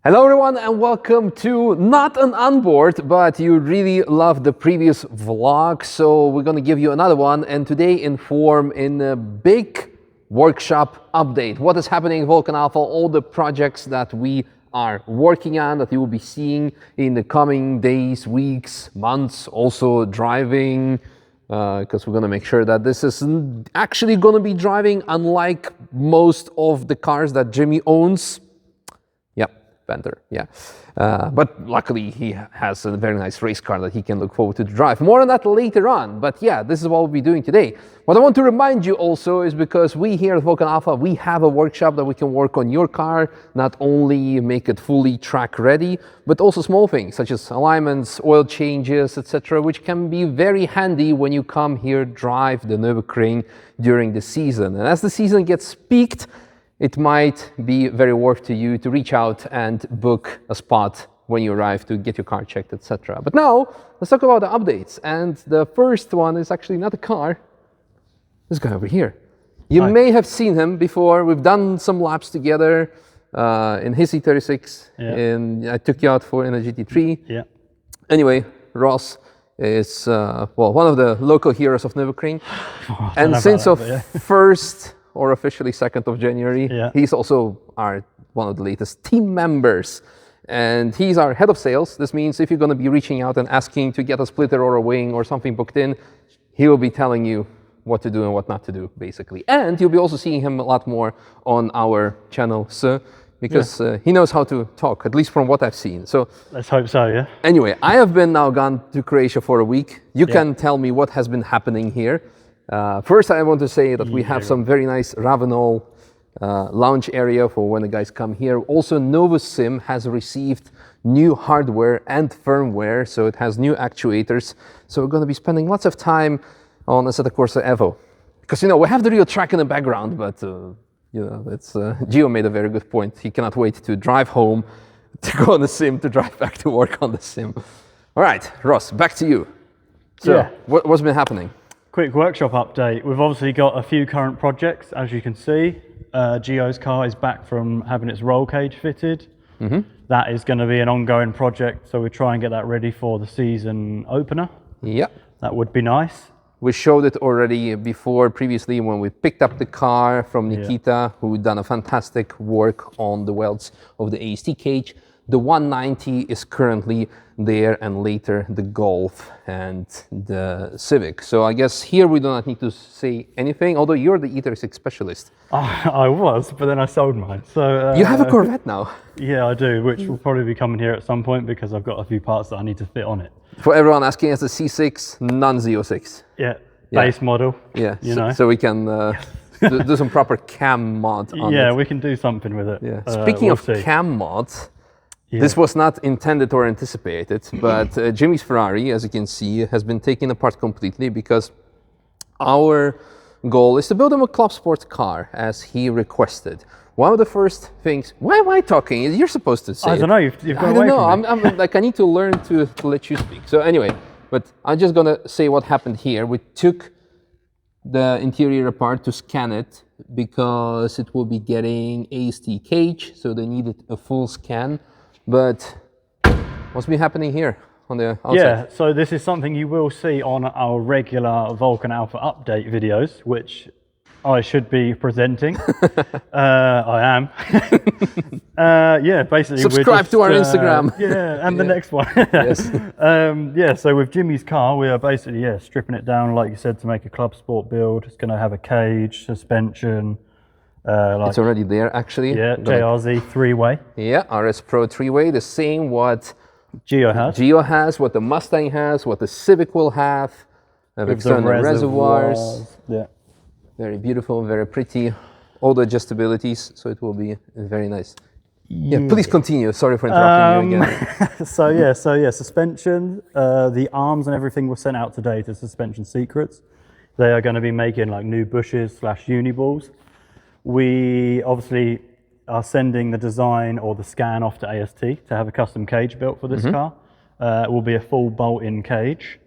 Hello everyone and welcome to not an onboard, but you really loved the previous vlog, so we're gonna give you another one, and today in a big workshop update. What is happening in Vulcan Alpha, all the projects that we are working on that you will be seeing in the coming days, weeks, months, also driving, because we're gonna make sure that this is actually gonna be driving unlike most of the cars that Jimmy owns. Panther, yeah. But luckily he has a very nice race car that he can look forward to drive. More on that later on, but yeah, this is what we'll be doing today. What I want to remind you also is because we here at Vulcan Alpha, we have a workshop that we can work on your car, not only make it fully track ready, but also small things such as alignments, oil changes, etc., which can be very handy when you come here drive the Nürburgring during the season. And as the season gets peaked, it might be very worth to you to reach out and book a spot when you arrive to get your car checked, etc. But now, let's talk about the updates. And the first one is actually not a car. This guy over here. You may have seen him before. We've done some laps together in his E36. Yeah. And I took you out in a GT3. Yeah. Anyway, Ross is one of the local heroes of Nürburgring. And since first or officially 2nd of January. Yeah. He's also one of the latest team members. And he's our head of sales. This means if you're going to be reaching out and asking to get a splitter or a wing or something booked in, he will be telling you what to do and what not to do, basically. And you'll be also seeing him a lot more on our channel, because he knows how to talk, at least from what I've seen. So let's hope so, yeah. Anyway, I have been now gone to Croatia for a week. You can tell me what has been happening here. First, I want to say that we have some very nice Ravenol lounge area for when the guys come here. Also, NovoSim has received new hardware and firmware, so it has new actuators. So we're going to be spending lots of time on Assetto Corsa Evo. Because, we have the real track in the background, but, it's Gio made a very good point. He cannot wait to drive home, to go on the sim, to drive back to work on the sim. All right, Ross, back to you. So, what's been happening? Quick workshop update. We've obviously got a few current projects, as you can see. Gio's car is back from having its roll cage fitted. Mm-hmm. That is going to be an ongoing project, so we try and get that ready for the season opener. Yeah. That would be nice. We showed it already previously when we picked up the car from Nikita, who done a fantastic work on the welds of the AST cage. The 190 is currently there, and later the Golf and the Civic. So I guess here we do not need to say anything, although you're the E36 specialist. I was, but then I sold mine. So you have a Corvette now. Yeah, I do, which will probably be coming here at some point because I've got a few parts that I need to fit on it. For everyone asking, it's a C6, non-Z06. Yeah, base model. Yeah, so we can do some proper cam mod on it. Yeah, we can do something with it. Yeah. Speaking of cam mods, this was not intended or anticipated, but Jimmy's Ferrari, as you can see, has been taken apart completely because our goal is to build him a club sports car as he requested. One of the first things, why am I talking? You're supposed to say I don't know, you've got away from me. I'm like, I need to learn to let you speak. So anyway, but I'm just gonna say what happened here. We took the interior apart to scan it because it will be getting AST cage, so they needed a full scan. But what's been happening here on the outside? Yeah, so this is something you will see on our regular Vulcan Alpha update videos, which I should be presenting. I am. Basically subscribe to our Instagram. And the next one. Yes. So with Jimmy's car, we are basically stripping it down, like you said, to make a club sport build. It's going to have a cage, suspension. It's already there, actually. Yeah, JRZ 3-way. Yeah, RS Pro 3-way, the same what Gio has, what the Mustang has, what the Civic will have. With external reservoirs. Yeah. Very beautiful, very pretty. All the adjustabilities, so it will be very nice. Yeah, please continue. Sorry for interrupting you again. So suspension. The arms and everything were sent out today to Suspension Secrets. They are going to be making like new bushes / uni balls. We obviously are sending the design or the scan off to AST to have a custom cage built for this car. It will be a full bolt-in cage.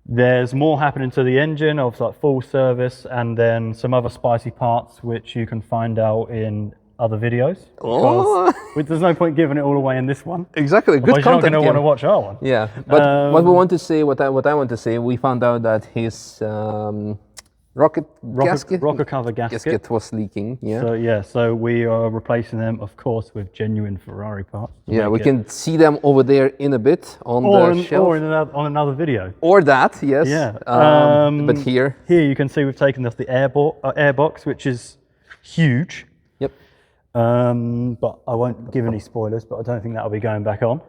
There's more happening to the engine of like full service, and then some other spicy parts which you can find out in other videos. Oh. There's no point giving it all away in this one. Exactly, good Otherwise you're not content. going to want to watch our one. Yeah, but what we want to say, what I want to say, we found out that his rocker cover gasket. was leaking. Yeah. So we are replacing them, of course, with genuine Ferrari parts. Yeah, we can see them over there in a bit on the shelf. Or on another video. Or that, yes. Yeah. But here you can see we've taken off the air box, which is huge. Yep. But I won't give any spoilers, but I don't think that'll be going back on.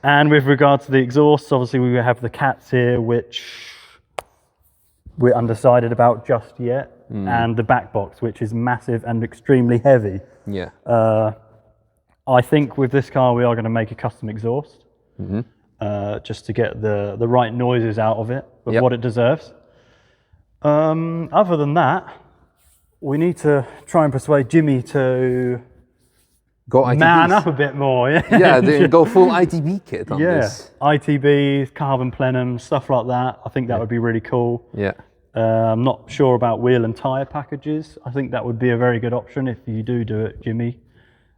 And with regard to the exhausts, obviously we have the cats here, which we're undecided about just yet, and the back box, which is massive and extremely heavy. Yeah. I think with this car we are going to make a custom exhaust, just to get the right noises out of it, with what it deserves. Other than that, we need to try and persuade Jimmy to go ITBs. Man up a bit more. Yeah, they go full ITB kit on this. ITBs, carbon plenum, stuff like that. I think that would be really cool. Yeah. I'm not sure about wheel and tyre packages. I think that would be a very good option if you do it, Jimmy,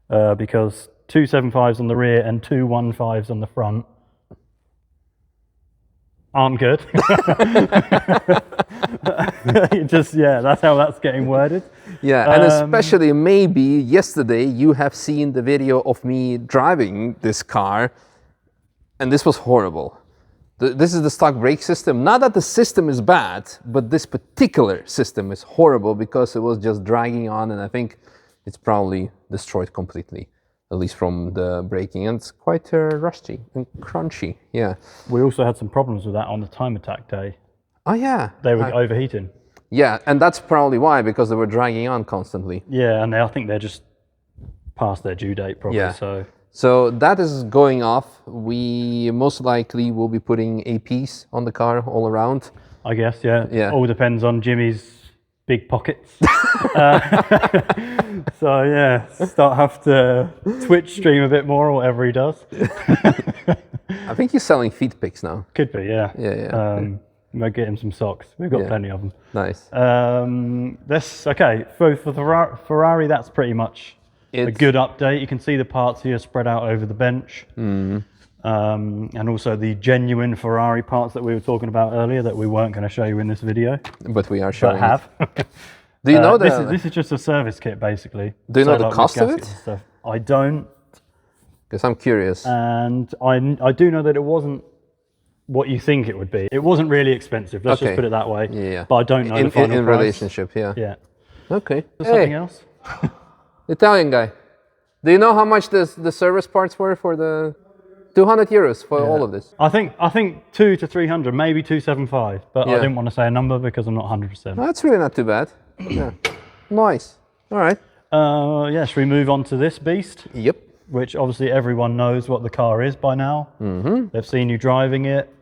because 275s on the rear and 215s on the front aren't good. That's how that's getting worded. Yeah, and especially maybe yesterday you have seen the video of me driving this car, and this was horrible. This is the stock brake system. Not that the system is bad, but this particular system is horrible because it was just dragging on, and I think it's probably destroyed completely, at least from the braking. And it's quite rusty and crunchy, yeah. We also had some problems with that on the time attack day. Oh, yeah. They were overheating. Yeah, and that's probably why, because they were dragging on constantly. Yeah, and I think they're just past their due date probably, So that is going off. We most likely will be putting APs on the car all around. I guess, yeah. All depends on Jimmy's big pockets. So yeah, have to Twitch stream a bit more or whatever he does. I think he's selling feet pics now. Could be, yeah. Yeah. Might get him some socks. We've got plenty of them. Nice. Okay. For the Ferrari, that's pretty much a good update. You can see the parts here spread out over the bench. And also the genuine Ferrari parts that we were talking about earlier that we weren't going to show you in this video. But we are showing. But have. Do you know that? This is just a service kit, basically. Do you know the cost of it? Stuff. I don't. Because I'm curious. And I do know that it wasn't what you think it would be. It wasn't really expensive. Let's just put it that way. Yeah. But I don't know the final in price. Relationship, yeah. Yeah. Okay. Something else? Italian guy. Do you know how much the service parts were for the 200 euros for all of this? I think 200 to 300, maybe 275. But I didn't want to say a number because I'm not 100%. That's really not too bad. Yeah. Nice. All right. Should we move on to this beast? Yep. Which obviously everyone knows what the car is by now. They've seen you driving it.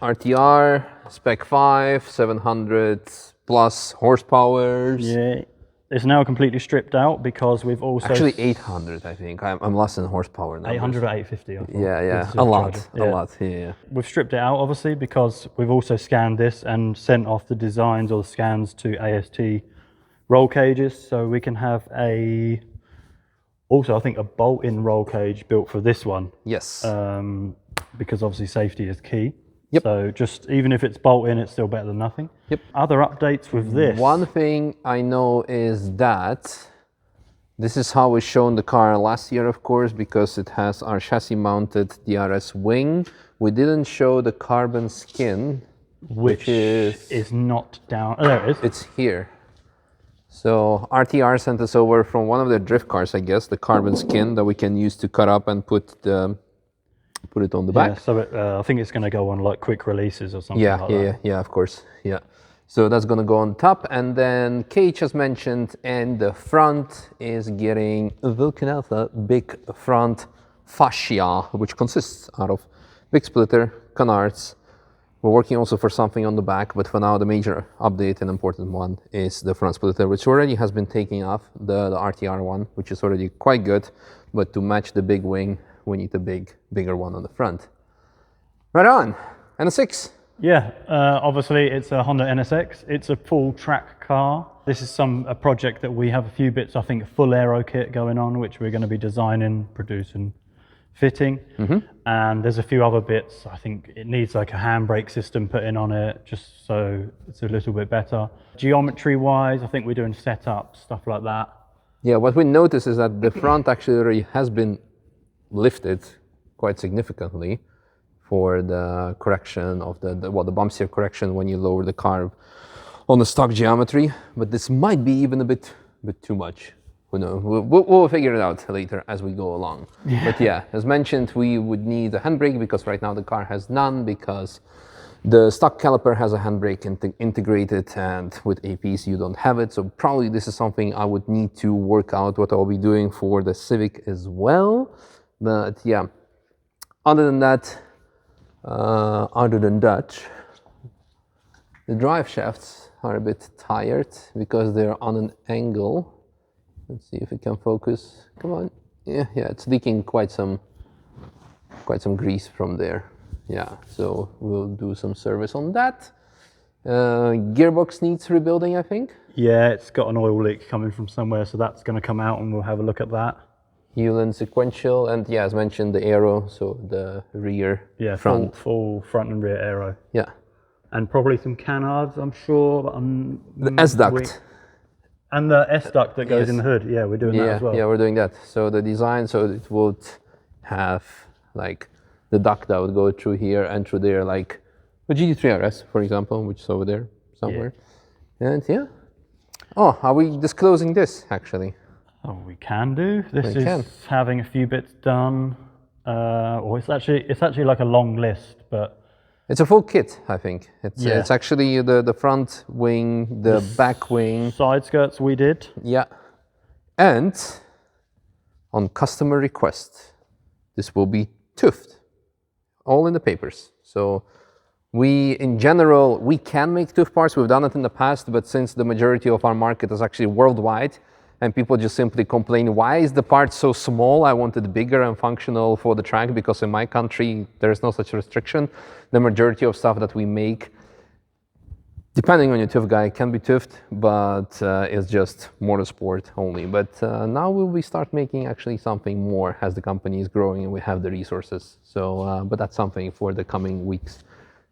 RTR, Spec 5, 700 plus horsepower. Yeah. It's now completely stripped out because we've also... Actually 800, I think. I'm lost in horsepower now. 800 or 850, I thought. Yeah. A lot, yeah. We've stripped it out, obviously, because we've also scanned this and sent off the designs or the scans to AST roll cages, so we can have also I think a bolt-in roll cage built for this one. Yes. Because obviously safety is key. Yep. So just even if it's bolt-in, it's still better than nothing. Yep. Other updates with this? One thing I know is that this is how we shown the car last year, of course, because it has our chassis-mounted DRS wing. We didn't show the carbon skin, which is not down. Oh, there it is. It's here. So RTR sent us over from one of their drift cars, I guess, the carbon skin that we can use to cut up and put it on the back. Yeah, so I think it's going to go on like quick releases or something like that. Yeah, of course. Yeah. So that's going to go on top. And then Cage as mentioned, and the front is getting Vulcan Alpha big front fascia, which consists out of big splitter, canards. We're working also for something on the back, but for now the major update and important one is the front splitter, which already has been taken off, the RTR one, which is already quite good, but to match the big wing, we need a bigger one on the front. Right on, and a 6. Yeah, obviously it's a Honda NSX. It's a full track car. This is a project that we have a few bits, I think, a full aero kit going on, which we're going to be designing, producing, fitting. And there's a few other bits. I think it needs like a handbrake system put in on it, just so it's a little bit better. Geometry-wise, I think we're doing setup, stuff like that. Yeah, what we notice is that the front actually has been lifted quite significantly for the correction of the bump steer correction when you lower the car on the stock geometry, but this might be even a bit too much. Who knows? We'll figure it out later as we go along. Yeah. But yeah, as mentioned, we would need a handbrake because right now the car has none, because the stock caliper has a handbrake integrated, and with APs you don't have it. So probably this is something I would need to work out what I'll be doing for the Civic as well. But yeah, other than that, the drive shafts are a bit tired because they're on an angle. Let's see if it can focus. Come on. Yeah, it's leaking quite some grease from there. Yeah, so we'll do some service on that. Gearbox needs rebuilding, I think. Yeah, it's got an oil leak coming from somewhere, so that's going to come out and we'll have a look at that. Hewland sequential, and yeah, as mentioned, the aero, so the rear, front. Full front and rear aero. Yeah. And probably some canards, I'm sure. But the S-duct. And the S-duct that goes in the hood. Yeah, we're doing that as well. Yeah, we're doing that. So the design, so it would have like the duct that would go through here and through there, like the GT3 RS, for example, which is over there somewhere. Yeah. And yeah. Oh, are we disclosing this actually? Oh, we can do. This is having a few bits done. Or it's actually like a long list, but it's a full kit, I think. It's actually the front wing, the back wing. Side skirts we did. Yeah. And on customer request, this will be toothed. All in the papers. So in general, we can make tooth parts. We've done it in the past, but since the majority of our market is actually worldwide, and people just simply complain, why is the part so small? I want it bigger and functional for the track, because in my country, there's no such restriction. The majority of stuff that we make, depending on your tooth guy, can be toothed, but it's just motorsport only. But now we start making actually something more as the company is growing and we have the resources. So, but that's something for the coming weeks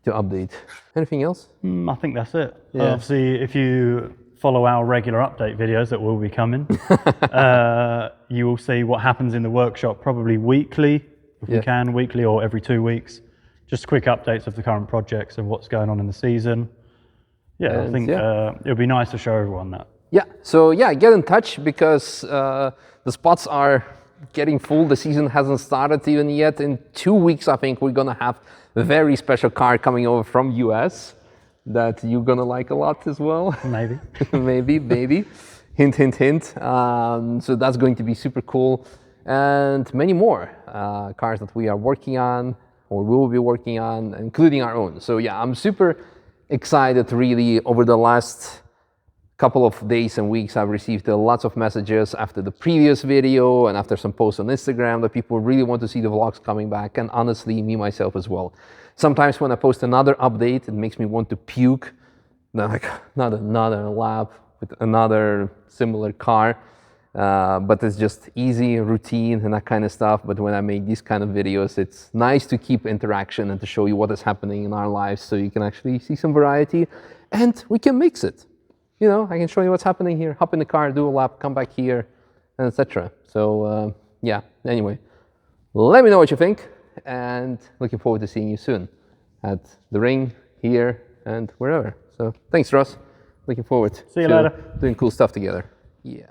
to update. Anything else? I think that's it. Yeah. Obviously, if you follow our regular update videos that will be coming, you will see what happens in the workshop probably weekly, if we can, weekly or every 2 weeks. Just quick updates of the current projects and what's going on in the season. Yeah, I think it would be nice to show everyone that. Yeah, so yeah, get in touch, because the spots are getting full. The season hasn't started even yet. In 2 weeks, I think we're gonna have a very special car coming over from US that you're gonna like a lot as well. Maybe. maybe. Hint, hint, hint. So that's going to be super cool. And many more cars that we are working on or will be working on, including our own. So yeah, I'm super excited really. Over the last couple of days and weeks, I've received lots of messages after the previous video and after some posts on Instagram that people really want to see the vlogs coming back, and honestly, me myself as well. Sometimes when I post another update, it makes me want to puke. Like, not another lap with another similar car, but it's just easy, routine, and that kind of stuff. But when I make these kind of videos, it's nice to keep interaction and to show you what is happening in our lives, so you can actually see some variety, and we can mix it. You know, I can show you what's happening here, hop in the car, do a lap, come back here, and etc. So yeah, anyway, let me know what you think, and looking forward to seeing you soon at the ring, here, and wherever. So thanks, Ross. Looking forward to doing cool stuff together. Yeah.